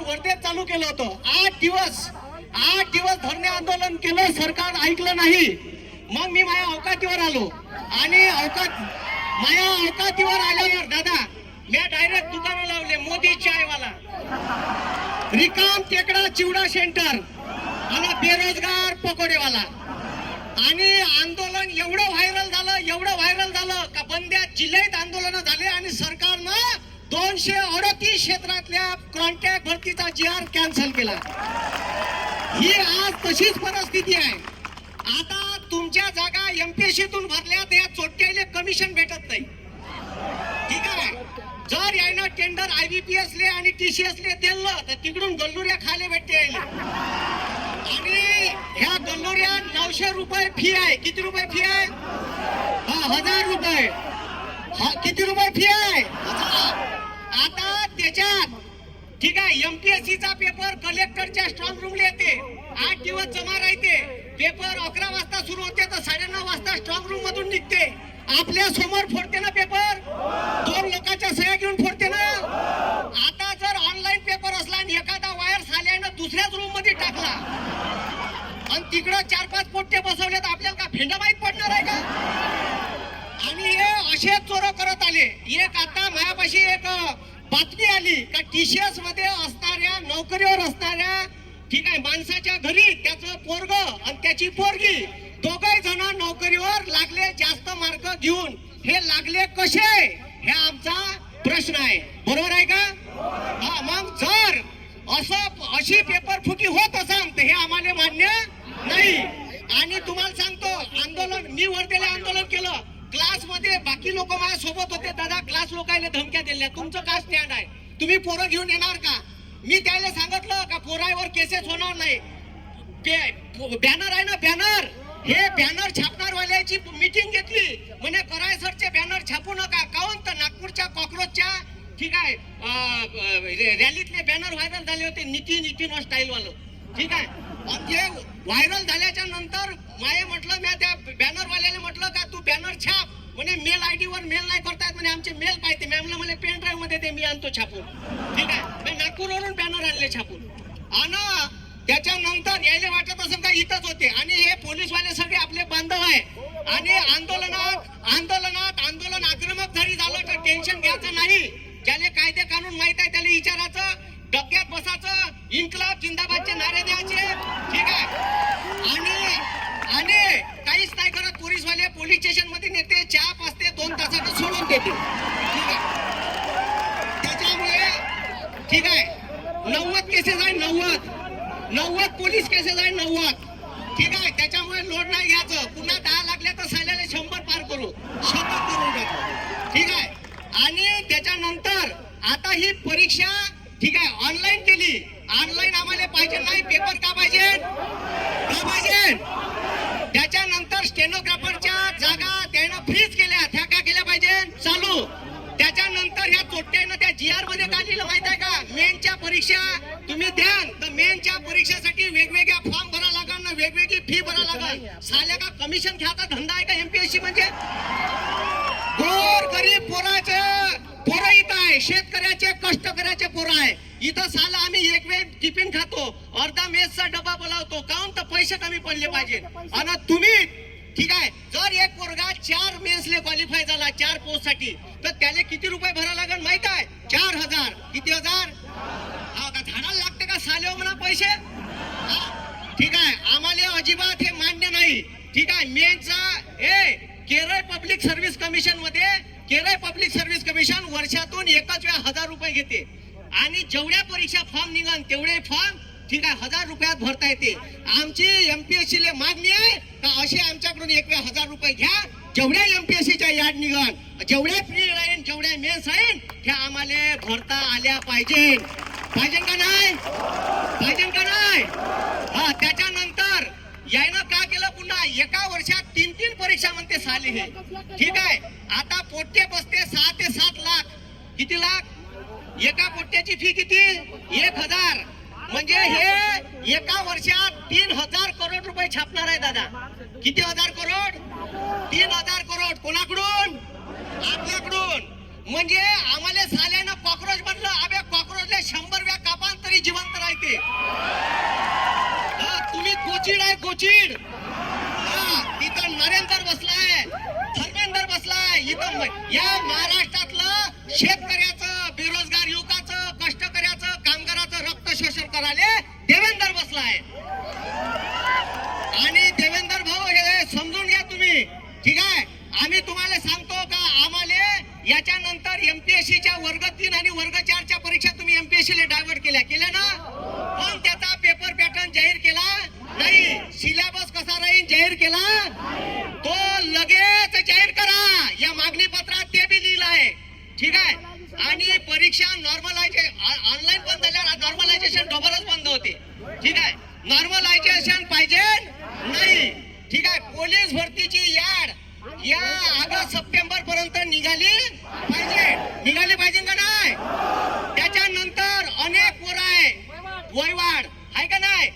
वर्धेत चालू केलं होतं. 8 दिवस धरणे आंदोलन केलं, सरकार ऐकलं नाही. मग मी माझ्या अवकातीवर आलो आणि माझ्या अवकातीवर आल्यावर दादा मी डायरेक्ट दुकानं लावले. मोदी चायवाला, रिकाम टेकडा चिवडा सेंटर आणि बेरोजगार पकोडेवाला. आणि आंदोलन एवढं व्हायरल झालं का बंद्या जिल्ह्यात आंदोलन झाले आणि सरकारनं 238 क्षेत्रातल्या कॉन्ट्रॅक्ट भरतीचा GR कॅन्सल केला. ही आज तशीच परिस्थिती आहे. आता तुमच्या जागा MPSCतून भरल्या तर या चोट्याले कमिशन भेटत नाही. ठीक आहे, जर यानं टेंडर IBPS ले आणि TCS ले दिलं तर तिकडून गल्लुऱ्या खाले भेटते. आणि ह्या गल्लुऱ्या 900 रुपये फी आहे. किती रुपये फी आहे? 1000 रुपये. किती रुपये फी आहे? 1000. आता त्याच्यात ठीक आहे MPSCचा पेपर कलेक्टरच्या स्ट्रॉंग रूमला येते. 8 दिवस जमा राहते. पेपर 11 वाजता सुरू होते तर 9:30 वाजता स्ट्रॉंग रूम मधून निघते. आपल्या समोर फोडते ना पेपर, 2 लोकांच्या सह्या घेऊन फोडते ना. आता जर ऑनलाईन पेपर असला आणि एखादा वायर साल्यानं दुसऱ्याच रूम मध्ये टाकला आणि तिकडं 4-5 पोट्टे बसवले तर आपल्याला का फेंडा माहीत पडणार आहे का? आणि हे असे चोर करत आले. एक आता माझ्यापाशी एक बातमी आली का TCS मध्ये असणाऱ्या नोकरीवर असणाऱ्या ठीक आहे माणसाच्या घरी त्याचं पोरग आणि त्याची पोरगी दोघे जण नोकरीवर लागले जास्त मार्क घेऊन. हे लागले कसे हे आमचा प्रश्न आहे. बरोबर आहे का? हा, मग जर अशी पेपर फुटी होत असेल तर हे आम्हाला मान्य नाही. आणि तुम्हाला सांगतो आंदोलन मी वर्धेला आंदोलन केलं. क्लास मध्ये बाकी लोक माझ्या सोबत होते. दादा क्लास लोकांना धमक्या दिल्या, तुमचं काय स्टँड आहे, तुम्ही पोरं घेऊन येणार का? मी त्याला सांगितलं का पोरावर केसेस होणार नाही. बॅनर आहे ना बॅनर, हे बॅनर छापणार वाल्याची मीटिंग घेतली. म्हणे करायसरचे बॅनर छापू नका. काऊन तर नागपूरच्या कॉक्रोचच्या ठीक आहे रॅलीतले बॅनर व्हायरल झाले होते. नितीन स्टाईल वालं ठीक आहे. आणि ते व्हायरल झाल्याच्या नंतर माये म्हटलं मी त्या बॅनर वाल्याला म्हटलं का तू बॅनर छाप. म्हणे मेल ID वर मेल नाही करतायत म्हणे, आमचे मेल पाहिजे. मॅमला म्हणे पेन ड्राईव्ह मध्ये ते मी आणतो छापून. ठीक आहे, मी नागपूरवरून बॅनर आणले छापून. आणि त्याच्यानंतर यायला वाटत असं का इथंच होते. आणि हे पोलीसवाले सगळे आपले बांधव आहे. आणि आंदोलन आक्रमक जरी झालं तर टेन्शन घ्यायचं नाही. ज्याला कायदे कानून माहित आहे त्याला विचारायचं, डब्यात बसायचं, इन्कलाब जिंदाबादचे नारे द्यायचे. ठीक आहे, आणि काहीच नाही करत. पोलीसवाले पोलीस स्टेशन मध्ये नेते, चहा पाजते, 2 तासात सोडून देते. ठीक आहे, त्याच्यामुळे ठीक आहे 90 केसेस आहे. 90 पोलीस केसेस आहे. 90 ठीक आहे. त्याच्यामुळे लोड नाही घ्यायचं. पुन्हा 10 लागले तर साल्याला 100 पार करू, 100 करून टाकू. ठीक आहे. आणि त्याच्यानंतर आता ही परीक्षा ठीक आहे ऑनलाईन केली. ऑनलाईन आम्हाला पाहिजे नाही. पेपर का पाहिजे? त्याच्यानंतर स्टेनोग्राफरच्या जागा त्यानं फ्रीज केल्या. त्या का केल्या पाहिजे? चालू. त्याच्यानंतर ह्या चोट्ट्यानं त्या GR मध्ये काय लिहिलं माहित आहे का? मेनच्या परीक्षा तुम्ही द्याल तर मेनच्या परीक्षेसाठी वेगवेगळ्या फॉर्म भरा लागल ना, वेगवेगळी फी भरा लागल. साल्या का कमिशन घ्यायचा धंदा आहे का MPSC म्हणजे? गोर गरीब पोरं इथं आहे, शेतकऱ्याचे कष्टकऱ्याचे पोरं आहे. इथं साला आम्ही एक वेळ टिफिन खातो, अर्धा मेसचा डबा बोलावतो. काऊन तर पैसे कमी पडले पाहिजे. आणि तुम्ही ठीक आहे जर एक पोरगा 4 मेन्सले क्वालिफाय झाला 4 पोस्ट साठी तर त्याला किती रुपये भरा लागेल माहित आहे? 4000. किती हजार? झाडाला लागते का साले म्हणा पैसे? ठीक आहे, आम्हाला अजिबात हे मान्य नाही. ठीक आहे, मेनचा केरळ पब्लिक सर्व्हिस कमिशन मध्ये केरळ पब्लिक सर्व्हिस कमिशन वर्षातून एकच वेळा 1000 रुपये घेते. आणि जेवढ्या परीक्षा फॉर्म निघाल तेवढे फॉर्म ठीक आहे 1000 रुपयात भरता येते. आमची MPSC ले मागणी आहे का असे आमच्याकडून एक वेळा 1000 रुपये घ्या. जेवढ्या MPSCच्या याड निघाल, जेवढ्या फ्री राहील, जेवढ्या मेन्स राहील त्या आम्हाला भरता आल्या पाहिजे. पाहिजे का नाही? पाहिजे का नाही? हा, त्याच्यानंतर यायनं का केलं पुन्हा एका वर्षात 3 परीक्षा म्हणते साले हे. ठीक आहे, आता पोट्टे बसते 6 ते 7 लाख. किती लाख? एका पोट्ट्याची फी किती? 1000. म्हणजे हे एका वर्षात 3000 करोड रुपये छापणार आहे दादा. किती हजार करोड? 3000 करोड. कोणाकडून? आपल्याकडून. म्हणजे आम्हाला साल्यानं कॉक्रोच बनलं. अबे कॉक्रोचला 100 वेळा कापान तरी जिवंत कोचिड, इथं नरेंद्र बसलाय, धर्मेंद्र बसलाय, इथं या महाराष्ट्रातलं शेतकऱ्याचं, बेरोजगार युवकाचं, कष्टकऱ्याचं, कामगाराचं रक्त शोषण करायला देवेंद्र बसलाय. आणि देवेंद्र भाऊ हे समजून घ्या तुम्ही, ठीक आहे. आम्ही तुम्हाला सांगतो का आम्हाला याच्यानंतर एमपीएससीच्या वर्ग 3 आणि वर्ग 4च्या परीक्षा तुम्ही एमपीएससी ला डायव्हर्ट केल्या ना, पण त्याचा पेपर पॅटर्न जाहीर केला नाही, सिलेबस कसा राहील जाहीर केला, तो लगेच जाहीर करा. या मागणी पत्रात ते बी लिहिलं आहे, ठीक आहे. आणि परीक्षा ऑनलाईन बंद झाल्यावर नॉर्मलायझेशन डबलच बंद होते, ठीक आहे. नॉर्मलायझेशन पाहिजे नाही, ठीक आहे. पोलीस भरतीची याड या ऑगस्ट सप्टेंबर पर्यंत निघाली पाहिजे का नाही. त्याच्यानंतर अनेक पोरं आहे वयवाड आहे का नाही,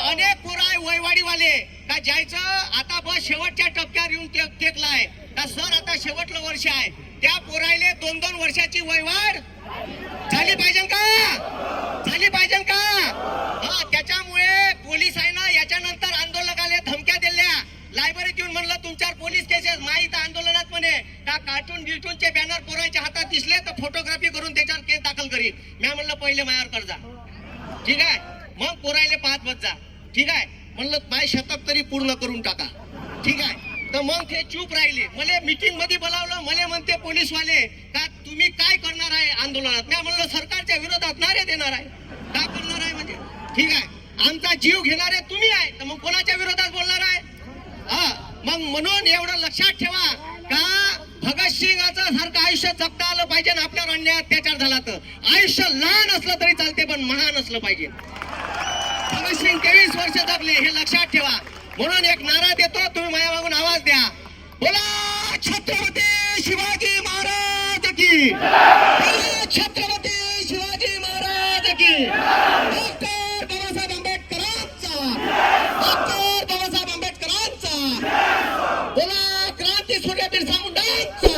अनेक पोरं आहे वयवाडीवाले का ज्याचं आता बस शेवटच्या टप्प्यावर येऊन टेकलाय का सर आता शेवटलं वर्ष आहे, त्या पोरायले 2-2 वर्षाची वयवाड झाली पाहिजे का. त्याच्यामुळे पोलीस आहे ना याच्यानंतर आंदोलकाले धमक्या दिल्या, लायब्ररीत येऊन म्हणलं तुमच्यावर पोलीस केसेस माहीत आंदोलनात म्हणे का कार्टून गिल्टूनचे बॅनर पोरांच्या हातात दिसले तर फोटोग्राफी करून त्याच्यावर केस दाखल करी. मी म्हणलं पहिले मायावर कर्जा, ठीक आहे, मग पोरायले पाहत बस जा, ठीक आहे. म्हणलं माय शतक तरी पूर्ण करून टाका, ठीक आहे. तर मग ते चूप राहिले. मला मीटिंग मध्ये बोलावलं, मला म्हणते पोलीसवाले का तुम्ही काय करणार आहे आंदोलनात. मी म्हणलं सरकारच्या विरोधात नारे देणार आहे. का करणार आहे म्हणजे, ठीक आहे, आमचा जीव घेणारे तुम्ही आहे, तर मग कोणाच्या विरोधात बोलणार आहे. मग म्हणून एवढं लक्षात ठेवा का भगतसिंगाचं सारखं आयुष्य जगता आलं पाहिजे ना. आपल्यावर अन्याय अत्याचार झाला तर आयुष्य लहान असलं तरी चालते पण महान असलं पाहिजे. भगतसिंग 23 वर्ष जगले हे लक्षात ठेवा. म्हणून एक नारा देतो, तुम्ही माझ्या मागून आवाज द्या, बोला छत्रपती शिवाजी महाराज की, बोला छत्रपती शिवाजी महाराज की, डॉक्टर बाबासाहेब आंबेडकरांचा, डॉक्टर बाबासाहेब आंबेडकरांचा, बोला क्रांती सूर्य बिरसा मुंडांचा,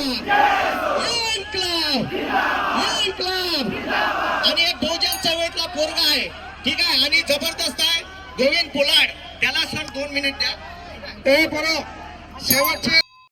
इन्क्लाब. आणि एक बहुजन चळवळीतला पोरगा आहे, ठीक आहे, आणि जबरदस्त आहे गोविंद पोलाड, त्याला सर 2 मिनिट द्या. बरोबर शेवटचे